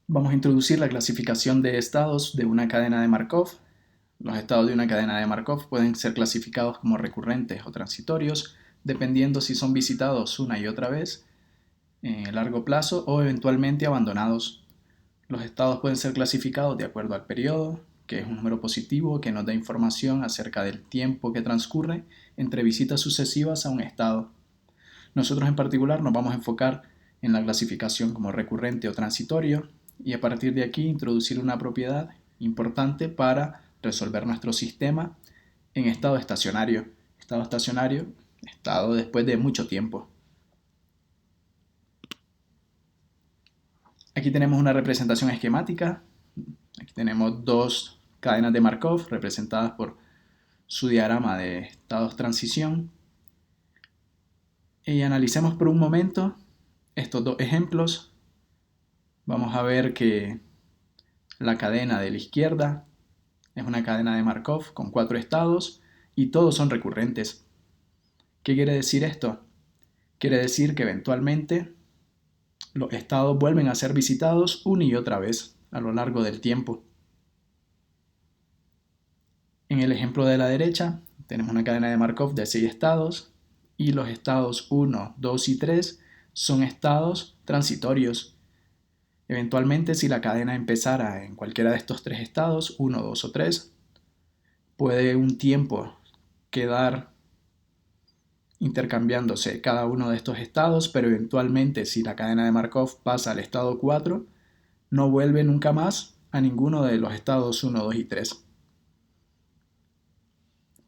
Vamos a introducir la clasificación de estados de una cadena de Markov. Los estados de una cadena de Markov pueden ser clasificados como recurrentes o transitorios, dependiendo si son visitados una y otra vez en el largo plazo o eventualmente abandonados. Los estados pueden ser clasificados de acuerdo al periodo, que es un número positivo que nos da información acerca del tiempo que transcurre entre visitas sucesivas a un estado. Nosotros en particular nos vamos a enfocar en la clasificación como recurrente o transitorio y a partir de aquí introducir una propiedad importante para resolver nuestro sistema en estado estacionario. Estado estacionario, estado después de mucho tiempo. Aquí tenemos una representación esquemática. Aquí tenemos dos cadenas de Markov representadas por su diagrama de estados transición. Y analicemos por un momento estos dos ejemplos. Vamos a ver que la cadena de la izquierda es una cadena de Markov con 4 estados y todos son recurrentes. ¿Qué quiere decir esto? Quiere decir que eventualmente los estados vuelven a ser visitados una y otra vez a lo largo del tiempo. En el ejemplo de la derecha tenemos una cadena de Markov de 6 estados y los estados 1, 2 y 3 son estados transitorios. Eventualmente, si la cadena empezara en cualquiera de estos tres estados, 1, 2 o 3, puede un tiempo quedar intercambiándose cada uno de estos estados, pero eventualmente si la cadena de Markov pasa al estado 4, no vuelve nunca más a ninguno de los estados 1, 2 y 3.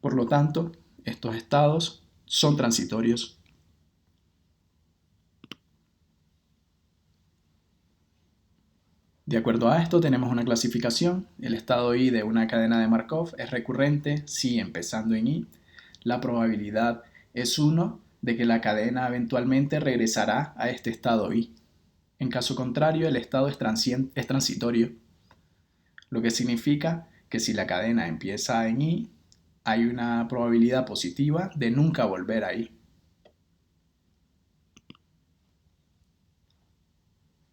Por lo tanto, estos estados son transitorios. De acuerdo a esto, tenemos una clasificación. El estado I de una cadena de Markov es recurrente si, empezando en I, la probabilidad es 1 de que la cadena eventualmente regresará a este estado I. En caso contrario, el estado es transitorio, lo que significa que si la cadena empieza en I, hay una probabilidad positiva de nunca volver a I.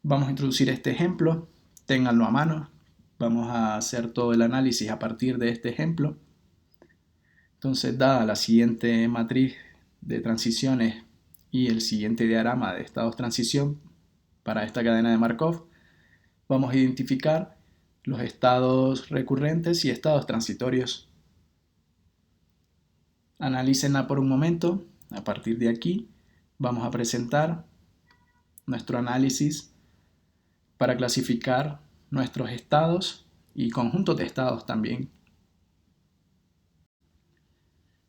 Vamos a introducir este ejemplo, ténganlo a mano. Vamos a hacer todo el análisis a partir de este ejemplo. Entonces, dada la siguiente matriz de transiciones y el siguiente diagrama de estados transición para esta cadena de Markov, vamos a identificar los estados recurrentes y estados transitorios. Analícenla por un momento. A partir de aquí, vamos a presentar nuestro análisis para clasificar nuestros estados y conjuntos de estados también.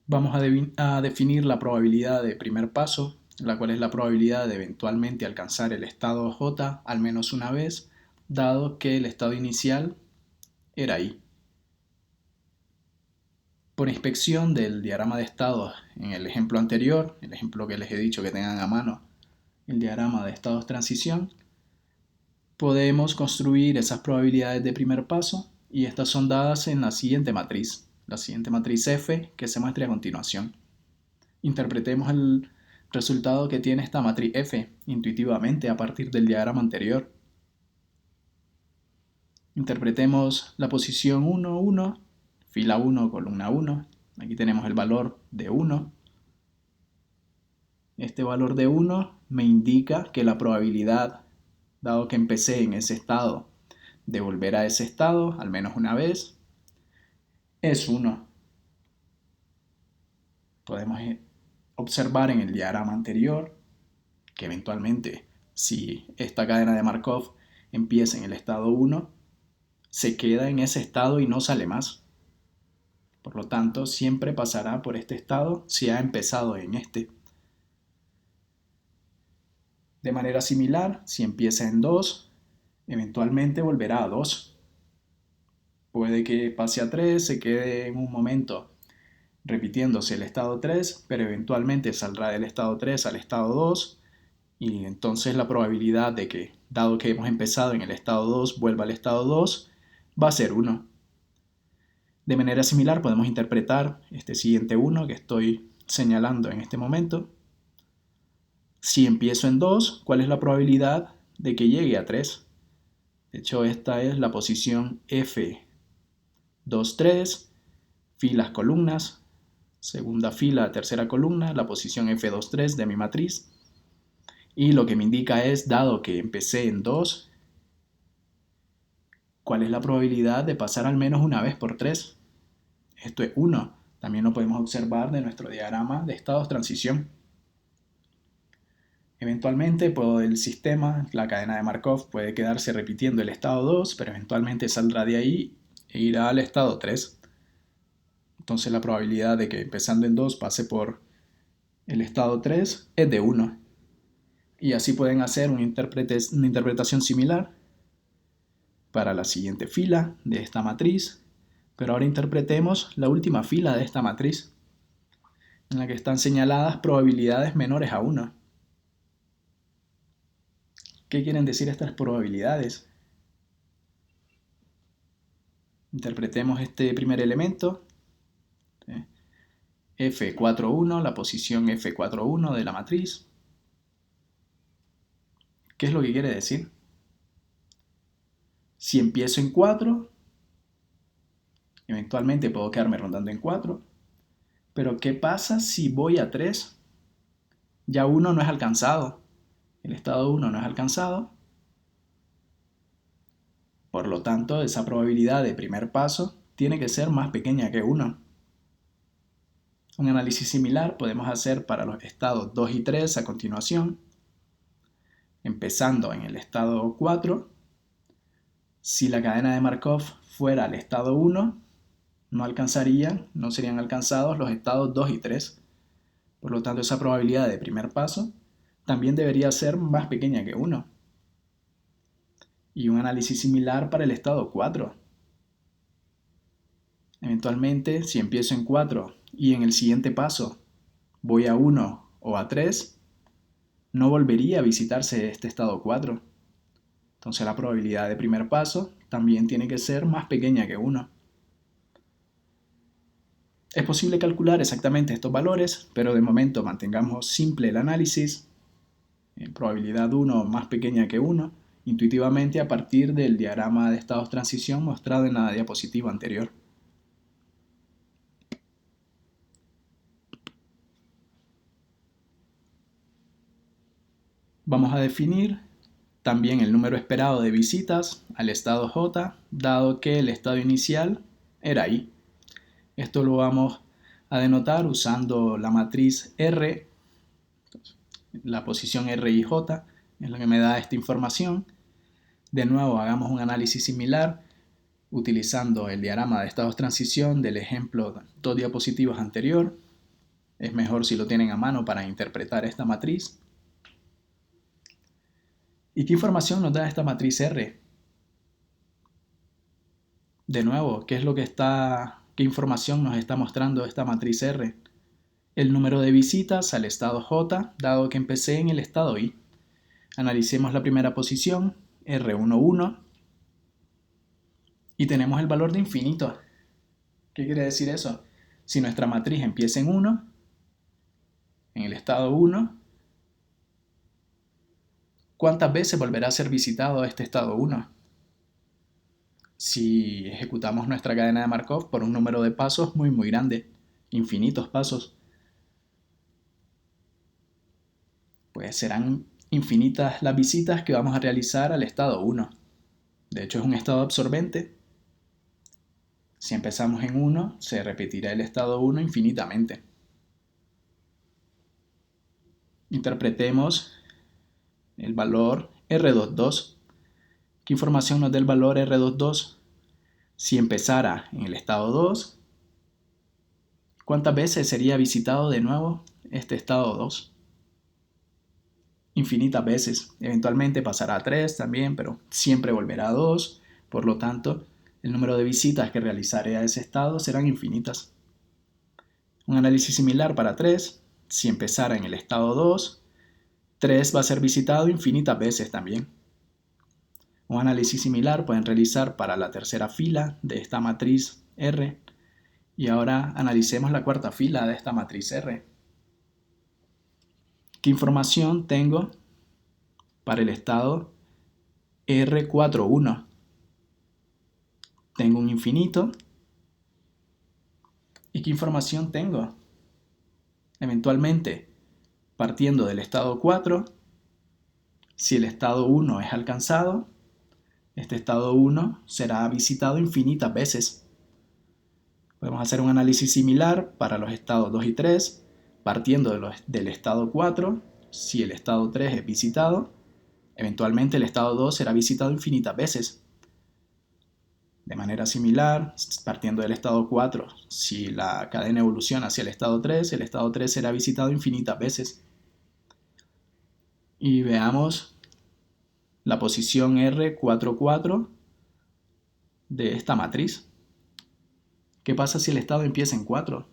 Vamos a definir la probabilidad de primer paso, la cual es la probabilidad de eventualmente alcanzar el estado J al menos una vez, dado que el estado inicial era I. Por inspección del diagrama de estados en el ejemplo anterior, el ejemplo que les he dicho que tengan a mano, el diagrama de estados transición, podemos construir esas probabilidades de primer paso y estas son dadas en la siguiente matriz F que se muestra a continuación. Interpretemos el resultado que tiene esta matriz F intuitivamente a partir del diagrama anterior. Interpretemos la posición 1, 1, fila 1, columna 1. Aquí tenemos el valor de 1. Este valor de 1 me indica que la probabilidad, dado que empecé en ese estado, de volver a ese estado al menos una vez, es 1. Podemos observar en el diagrama anterior que eventualmente, si esta cadena de Markov empieza en el estado 1, se queda en ese estado y no sale más. Por lo tanto, siempre pasará por este estado si ha empezado en este. De manera similar, si empieza en 2, eventualmente volverá a 2. Puede que pase a 3, se quede en un momento repitiéndose el estado 3, pero eventualmente saldrá del estado 3 al estado 2 y entonces la probabilidad de que, dado que hemos empezado en el estado 2, vuelva al estado 2 va a ser 1. De manera similar podemos interpretar este siguiente 1 que estoy señalando en este momento. Si empiezo en 2, ¿cuál es la probabilidad de que llegue a 3? De hecho, esta es la posición F2, 3, filas, columnas, segunda fila, tercera columna, la posición F2, 3 de mi matriz. Y lo que me indica es, dado que empecé en 2, ¿cuál es la probabilidad de pasar al menos una vez por 3? Esto es 1. También lo podemos observar de nuestro diagrama de estados transición. Eventualmente el sistema, la cadena de Markov, puede quedarse repitiendo el estado 2, pero eventualmente saldrá de ahí e irá al estado 3. Entonces la probabilidad de que empezando en 2 pase por el estado 3 es de 1. Y así pueden hacer una interpretación similar para la siguiente fila de esta matriz. Pero ahora interpretemos la última fila de esta matriz, en la que están señaladas probabilidades menores a 1. ¿Qué quieren decir estas probabilidades? Interpretemos este primer elemento, F41, la posición F41 de la matriz. ¿Qué es lo que quiere decir? Si empiezo en 4, eventualmente puedo quedarme rondando en 4, pero ¿qué pasa si voy a 3? Ya 1 no es alcanzado, el estado 1 no es alcanzado, por lo tanto esa probabilidad de primer paso tiene que ser más pequeña que 1. Un análisis similar podemos hacer para los estados 2 y 3 a continuación. Empezando en el estado 4, si la cadena de Markov fuera al estado 1, no serían alcanzados los estados 2 y 3. Por lo tanto, esa probabilidad de primer paso también debería ser más pequeña que 1. Y un análisis similar para el estado 4. Eventualmente, si empiezo en 4 y en el siguiente paso voy a 1 o a 3, no volvería a visitarse este estado 4. Entonces la probabilidad de primer paso también tiene que ser más pequeña que 1. Es posible calcular exactamente estos valores, pero de momento mantengamos simple el análisis. Probabilidad 1 más pequeña que 1, intuitivamente a partir del diagrama de estados transición mostrado en la diapositiva anterior. Vamos a definir también el número esperado de visitas al estado J, dado que el estado inicial era I. Esto lo vamos a denotar usando la matriz R, la posición R y J, es lo que me da esta información. De nuevo, hagamos un análisis similar utilizando el diagrama de estados transición del ejemplo 2 diapositivas anterior. Es mejor si lo tienen a mano para interpretar esta matriz. ¿Y qué información nos da esta matriz R? De nuevo, ¿qué información nos está mostrando esta matriz R? El número de visitas al estado J, dado que empecé en el estado I. Analicemos la primera posición, R11, y tenemos el valor de infinito. ¿Qué quiere decir eso? Si nuestra matriz empieza en 1, en el estado 1, ¿cuántas veces volverá a ser visitado este estado 1? Si ejecutamos nuestra cadena de Markov por un número de pasos muy grande, infinitos pasos, pues serán infinitas las visitas que vamos a realizar al estado 1. De hecho, es un estado absorbente. Si empezamos en 1, se repetirá el estado 1 infinitamente. Interpretemos el valor R22. ¿Qué información nos da el valor R22? Si empezara en el estado 2, ¿cuántas veces sería visitado de nuevo este estado 2? Infinitas veces. Eventualmente pasará a 3 también, pero siempre volverá a 2. Por lo tanto, el número de visitas que realizaré a ese estado serán infinitas. Un análisis similar para 3. Si empezara en el estado 2, 3 va a ser visitado infinitas veces también. Un análisis similar pueden realizar para la tercera fila de esta matriz R. Y ahora analicemos la cuarta fila de esta matriz R. ¿Qué información tengo para el estado R41. Tengo un infinito. ¿Y qué información tengo? Eventualmente, partiendo del estado 4, si el estado 1 es alcanzado, este estado 1 será visitado infinitas veces. Podemos hacer un análisis similar para los estados 2 y 3, partiendo del estado 4, si el estado 3 es visitado, eventualmente el estado 2 será visitado infinitas veces. De manera similar, partiendo del estado 4, si la cadena evoluciona hacia el estado 3 será visitado infinitas veces. Y veamos la posición R44 de esta matriz. ¿Qué pasa si el estado empieza en 4?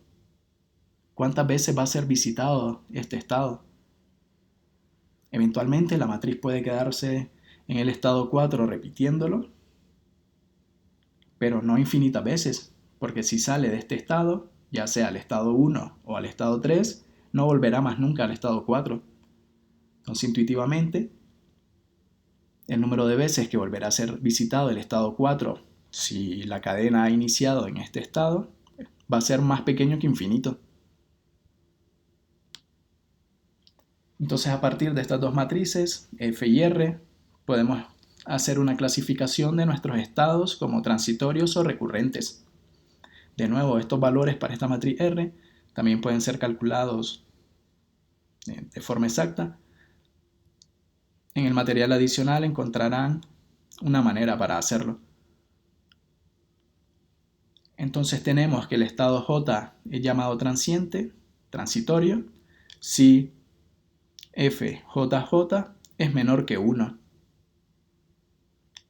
¿Cuántas veces va a ser visitado este estado? Eventualmente la matriz puede quedarse en el estado 4 repitiéndolo, pero no infinitas veces, porque si sale de este estado, ya sea al estado 1 o al estado 3, no volverá más nunca al estado 4. Entonces, intuitivamente, el número de veces que volverá a ser visitado el estado 4, si la cadena ha iniciado en este estado, va a ser más pequeño que infinito. Entonces, a partir de estas dos matrices, F y R, podemos hacer una clasificación de nuestros estados como transitorios o recurrentes. De nuevo, estos valores para esta matriz R también pueden ser calculados de forma exacta. En el material adicional encontrarán una manera para hacerlo. Entonces tenemos que el estado J es llamado transiente, transitorio, si FJJ es menor que 1.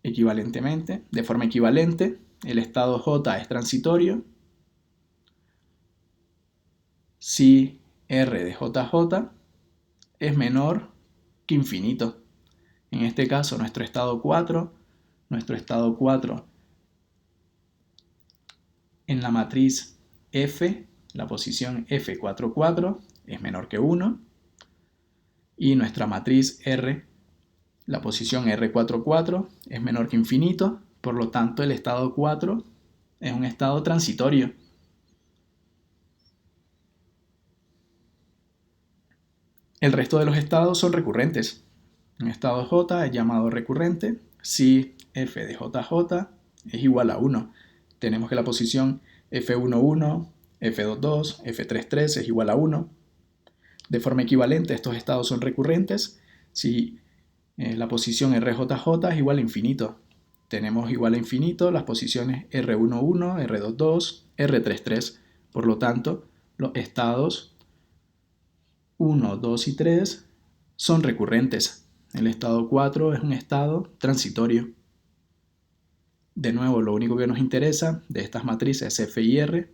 Equivalentemente, de forma equivalente, el estado J es transitorio si R de JJ es menor que infinito. En este caso, nuestro estado 4 en la matriz F, la posición F44 es menor que 1, y nuestra matriz R, la posición R44 es menor que infinito, por lo tanto el estado 4 es un estado transitorio. El resto de los estados son recurrentes. Un estado J es llamado recurrente si f de JJ es igual a 1. Tenemos que la posición F11, F22, F33 es igual a 1. De forma equivalente, estos estados son recurrentes si la posición RJJ es igual a infinito. Tenemos igual a infinito las posiciones R11, R22, R33. Por lo tanto, los estados 1, 2 y 3 son recurrentes. El estado 4 es un estado transitorio. De nuevo, lo único que nos interesa de estas matrices F y R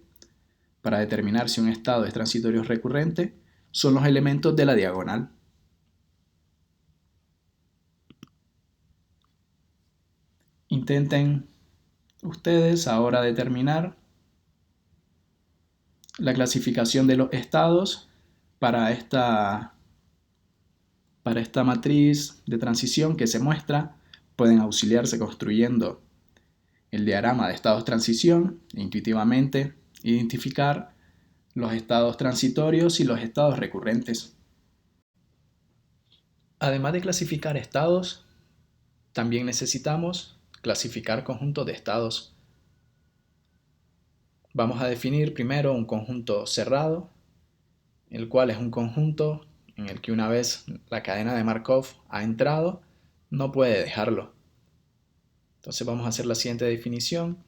para determinar si un estado es transitorio o recurrente son los elementos de la diagonal. Intenten ustedes ahora determinar la clasificación de los estados para esta matriz de transición que se muestra. Pueden auxiliarse construyendo el diagrama de estados transición e intuitivamente identificar los estados transitorios y los estados recurrentes. Además de clasificar estados, también necesitamos clasificar conjuntos de estados. Vamos a definir primero un conjunto cerrado, el cual es un conjunto en el que una vez la cadena de Markov ha entrado, no puede dejarlo. Entonces vamos a hacer la siguiente definición.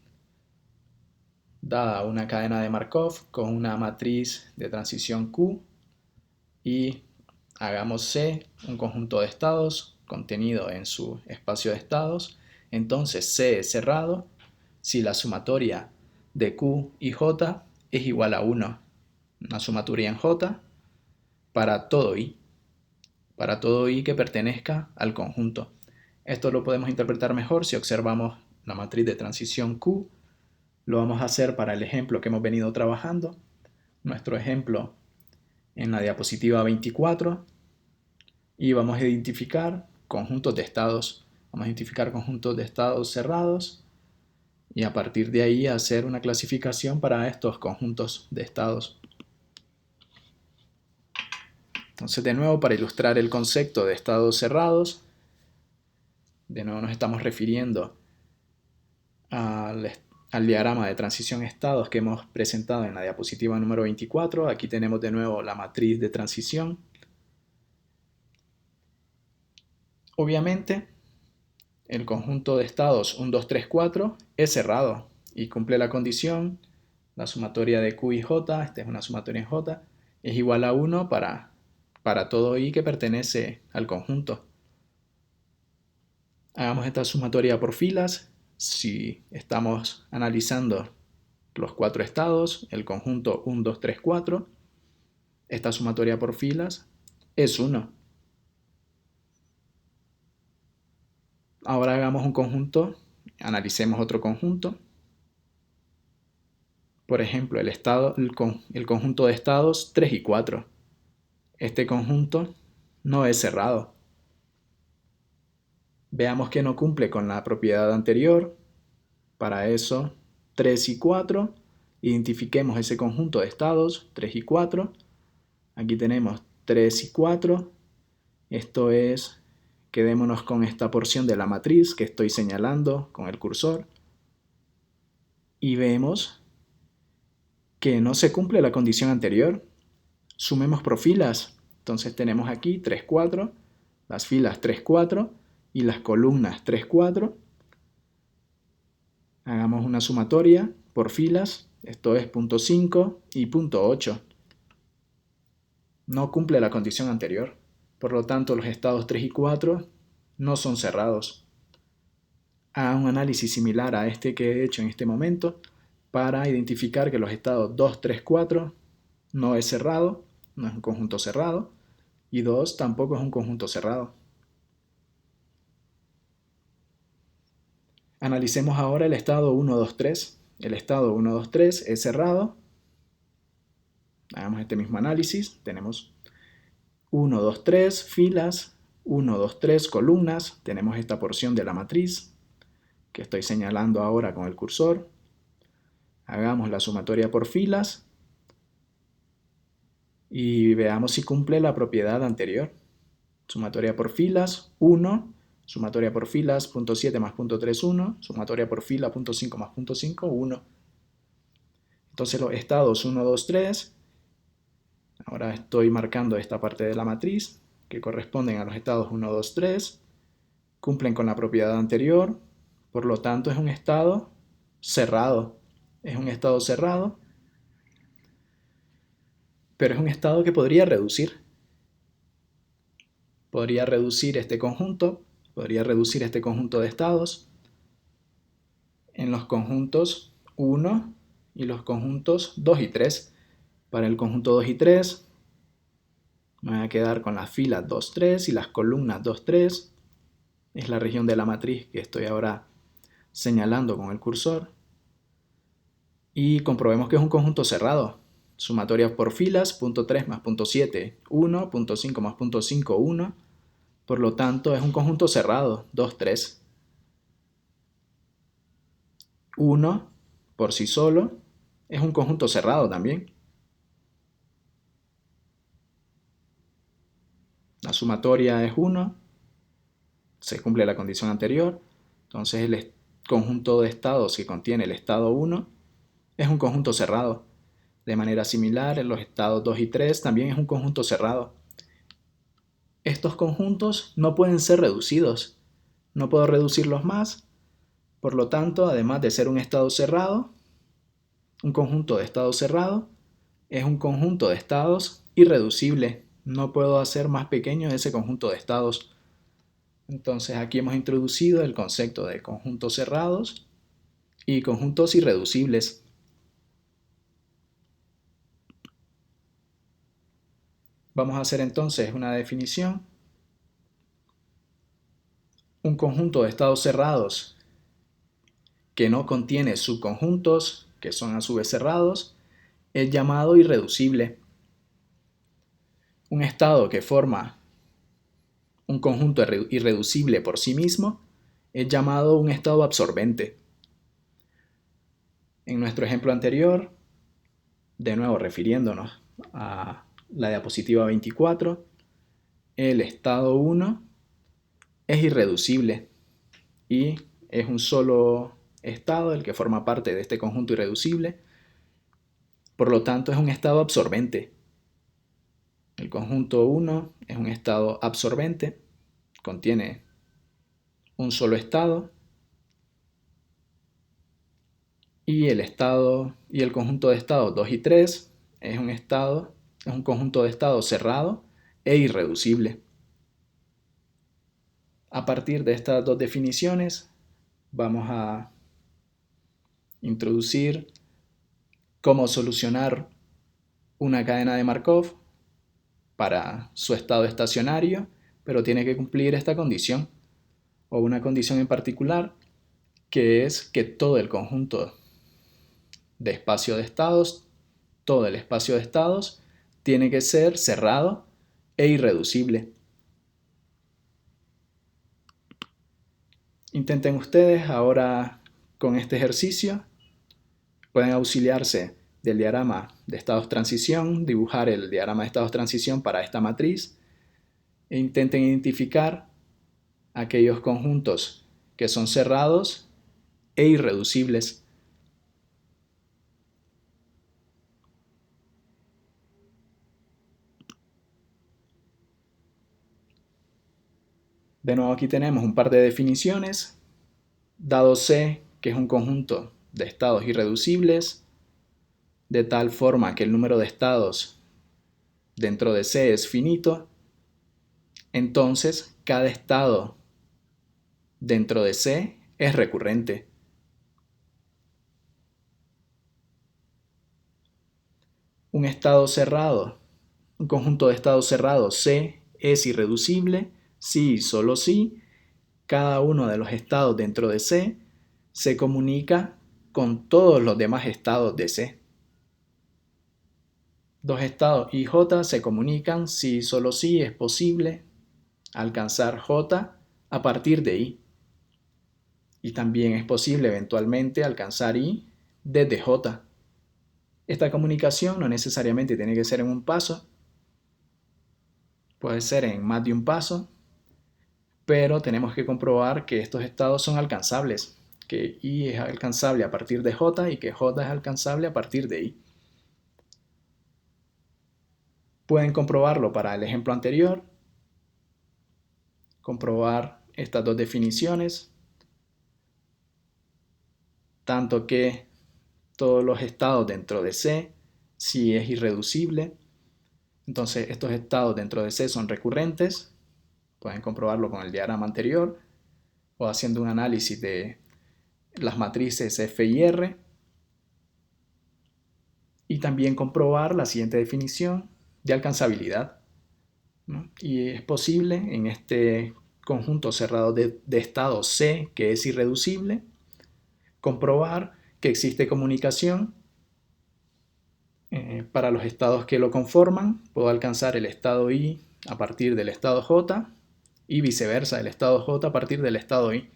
Dada una cadena de Markov con una matriz de transición Q y hagamos C un conjunto de estados contenido en su espacio de estados, entonces C es cerrado si la sumatoria de Q y J es igual a 1. Una sumatoria en J para todo I que pertenezca al conjunto. Esto lo podemos interpretar mejor si observamos la matriz de transición Q. Lo vamos a hacer para el ejemplo que hemos venido trabajando. Nuestro ejemplo en la diapositiva 24. Y vamos a identificar conjuntos de estados Vamos a identificar conjuntos de estados cerrados y a partir de ahí hacer una clasificación para estos conjuntos de estados. Entonces, de nuevo, para ilustrar el concepto de estados cerrados, de nuevo nos estamos refiriendo al diagrama de transición estados que hemos presentado en la diapositiva número 24. Aquí tenemos de nuevo la matriz de transición. Obviamente, el conjunto de estados 1, 2, 3, 4 es cerrado y cumple la condición, la sumatoria de Q y J, esta es una sumatoria en J, es igual a 1 para todo I que pertenece al conjunto. Hagamos esta sumatoria por filas. Si estamos analizando los 4 estados, el conjunto 1, 2, 3, 4, esta sumatoria por filas es 1. Ahora hagamos un conjunto, analicemos otro conjunto. Por ejemplo, el conjunto de estados 3 y 4. Este conjunto no es cerrado. Veamos que no cumple con la propiedad anterior. Para eso, 3 y 4. Identifiquemos ese conjunto de estados, 3 y 4. Aquí tenemos 3 y 4. Esto es, quedémonos con esta porción de la matriz que estoy señalando con el cursor. Y vemos que no se cumple la condición anterior. Sumemos por filas. Entonces tenemos aquí 3, 4, las filas 3, 4 y las columnas 3, 4. Hagamos una sumatoria por filas. Esto es punto 5 y punto 8. No cumple la condición anterior. Por lo tanto, los estados 3 y 4 no son cerrados. Haga un análisis similar a este que he hecho en este momento para identificar que los estados 2, 3, 4 no es cerrado, no es un conjunto cerrado, y 2 tampoco es un conjunto cerrado. Analicemos ahora el estado 1, 2, 3. El estado 1, 2, 3 es cerrado. Hagamos este mismo análisis. Tenemos 1, 2, 3 filas, 1, 2, 3 columnas. Tenemos esta porción de la matriz que estoy señalando ahora con el cursor. Hagamos la sumatoria por filas y veamos si cumple la propiedad anterior. Sumatoria por filas, 1. Sumatoria por filas, punto 7 más punto 3, 1. Sumatoria por fila, punto 5 más punto 5, 1. Entonces los estados 1, 2, 3. Ahora estoy marcando esta parte de la matriz que corresponden a los estados 1, 2, 3. Cumplen con la propiedad anterior. Por lo tanto es un estado cerrado. Es un estado cerrado. Pero es un estado que podría reducir. Podría reducir este conjunto. Podría reducir este conjunto de estados en los conjuntos 1 y los conjuntos 2 y 3. Para el conjunto 2 y 3 me voy a quedar con las filas 2, 3 y las columnas 2, 3. Es la región de la matriz que estoy ahora señalando con el cursor. Y comprobemos que es un conjunto cerrado. Sumatoria por filas, punto 3 más punto 7, 1, punto 5 más punto 5, 1. Por lo tanto, es un conjunto cerrado, 2, 3. 1 por sí solo es un conjunto cerrado también. La sumatoria es 1, se cumple la condición anterior, entonces el conjunto de estados que contiene el estado 1 es un conjunto cerrado. De manera similar, en los estados 2 y 3 también es un conjunto cerrado. Estos conjuntos no pueden ser reducidos, no puedo reducirlos más, por lo tanto, además de ser un estado cerrado, un conjunto de estados cerrado, es un conjunto de estados irreducible. No puedo hacer más pequeño ese conjunto de estados. Entonces aquí hemos introducido el concepto de conjuntos cerrados y conjuntos irreducibles. Vamos a hacer entonces una definición. Un conjunto de estados cerrados que no contiene subconjuntos, que son a su vez cerrados, es llamado irreducible. Un estado que forma un conjunto irreducible por sí mismo es llamado un estado absorbente. En nuestro ejemplo anterior, de nuevo refiriéndonos a la diapositiva 24, el estado 1 es irreducible y es un solo estado el que forma parte de este conjunto irreducible. Por lo tanto, es un estado absorbente. El conjunto 1 es un estado absorbente, contiene un solo estado, y el conjunto de estados 2 y 3 es un conjunto de estados cerrado e irreducible. A partir de estas dos definiciones vamos a introducir cómo solucionar una cadena de Markov para su estado estacionario, pero tiene que cumplir esta condición, o una condición en particular, que es que todo el conjunto de espacio de estados, todo el espacio de estados, tiene que ser cerrado e irreducible. Intenten ustedes ahora con este ejercicio. Pueden auxiliarse del diagrama de estados transición, dibujar el diagrama de estados transición para esta matriz e intenten identificar aquellos conjuntos que son cerrados e irreducibles. De nuevo aquí tenemos un par de definiciones. Dado C, que es un conjunto de estados irreducibles, de tal forma que el número de estados dentro de C es finito, entonces cada estado dentro de C es recurrente. Un estado cerrado, un conjunto de estados cerrados C es irreducible si y solo si cada uno de los estados dentro de C se comunica con todos los demás estados de C. Dos estados I y J se comunican si y solo si es posible alcanzar J a partir de I. Y también es posible eventualmente alcanzar I desde J. Esta comunicación no necesariamente tiene que ser en un paso, puede ser en más de un paso, pero tenemos que comprobar que estos estados son alcanzables, que I es alcanzable a partir de J y que J es alcanzable a partir de I. Pueden comprobarlo para el ejemplo anterior, comprobar estas dos definiciones, tanto que todos los estados dentro de C, si es irreducible, entonces estos estados dentro de C son recurrentes. Pueden comprobarlo con el diagrama anterior o haciendo un análisis de las matrices F y R. Y también comprobar la siguiente definición de alcanzabilidad, ¿no? Y es posible en este conjunto cerrado de estados C, que es irreducible, comprobar que existe comunicación para los estados que lo conforman. Puedo alcanzar el estado I a partir del estado J y viceversa, el estado J a partir del estado I.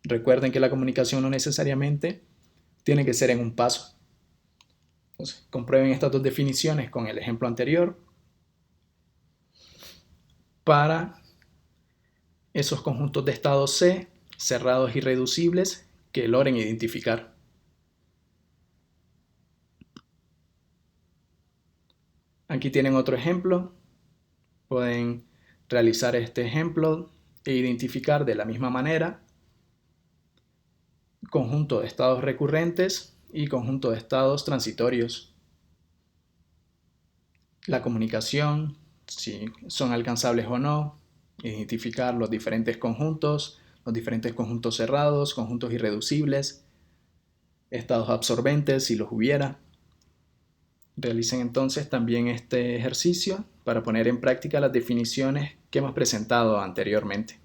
Recuerden que la comunicación no necesariamente tiene que ser en un paso. Entonces, comprueben estas dos definiciones con el ejemplo anterior para esos conjuntos de estados C cerrados irreducibles que logren identificar. Aquí tienen otro ejemplo. Pueden realizar este ejemplo e identificar de la misma manera conjunto de estados recurrentes y conjunto de estados transitorios. La comunicación, si son alcanzables o no, identificar los diferentes conjuntos cerrados, conjuntos irreducibles, estados absorbentes si los hubiera. Realicen entonces también este ejercicio para poner en práctica las definiciones que hemos presentado anteriormente.